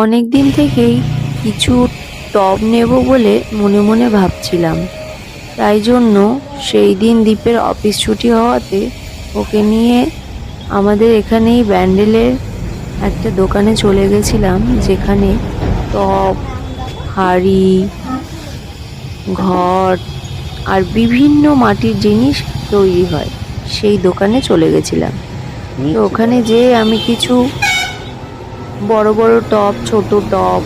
অনেক দিন থেকেই কিছু টব নেব বলে মনে মনে ভাবছিলাম। তাই জন্য সেই দিন দীপের অফিস ছুটি হওয়াতে ওকে নিয়ে আমাদের এখানেই ব্যান্ডেলের একটা দোকানে চলে গেছিলাম, যেখানে টব, হাঁড়ি, ঘট আর বিভিন্ন মাটির জিনিস তৈরি হয়। সেই দোকানে চলে গেছিলাম। তো ওখানে যেয়ে আমি কিছু বড় বড় টব, ছোট টব,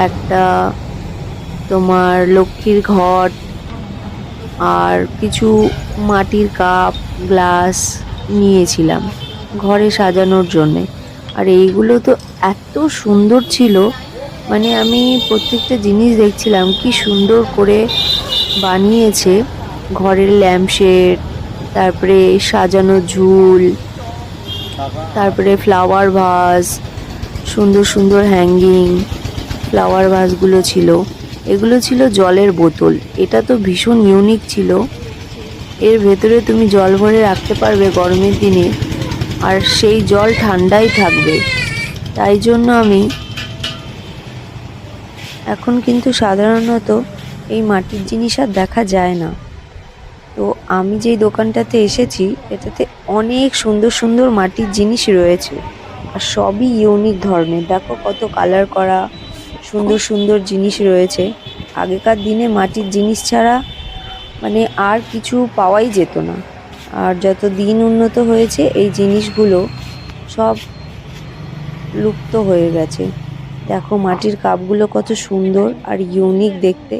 একটা তোমার লক্ষ্মীর ঘট আর কিছু মাটির কাপ, গ্লাস নিয়েছিলাম ঘরে সাজানোর জন্যে। আর এইগুলো তো এত সুন্দর ছিল, মানে আমি প্রত্যেকটা জিনিস দেখছিলাম কি সুন্দর করে বানিয়েছে। ঘরের ল্যাম্পশেড, তারপরে সাজানো ঝুল, তারপরে ফ্লাওয়ার ভাস, সুন্দর সুন্দর হ্যাঙ্গিং ফ্লাওয়ার ভাসগুলো ছিল। এগুলো ছিল জলের বোতল। এটা তো ভীষণ ইউনিক ছিল। এর ভেতরে তুমি জল ভরে রাখতে পারবে গরমের দিনে, আর সেই জল ঠান্ডাই থাকবে। তাই জন্য আমি এখন কিন্তু সাধারণত এই মাটির জিনিস আর দেখা যায় না। তো আমি যেই দোকানটাতে এসেছি এটাতে অনেক সুন্দর সুন্দর মাটির জিনিস রয়েছে, আর সবই ইউনিক ধরনের। দেখো কত কালার করা সুন্দর সুন্দর জিনিস রয়েছে। আগেকার দিনে মাটির জিনিস ছাড়া মানে আর কিছু পাওয়াই যেত না। আর যত দিন উন্নত হয়েছে এই জিনিসগুলো সব লুপ্ত হয়ে গেছে। দেখো মাটির কাপগুলো কত সুন্দর আর ইউনিক দেখতে,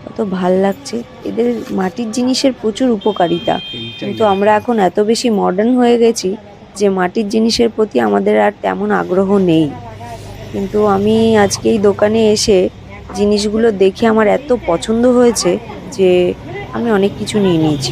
কত ভাল লাগছে। এদের মাটির জিনিসের প্রচুর উপকারিতা, কিন্তু আমরা এখন এত বেশি মডার্ন হয়ে গেছি যে মাটির জিনিসের প্রতি আমাদের আর তেমন আগ্রহ নেই। কিন্তু আমি আজকে এই দোকানে এসে জিনিসগুলো দেখে আমার এত পছন্দ হয়েছে যে আমি অনেক কিছু নিয়ে নিয়েছি।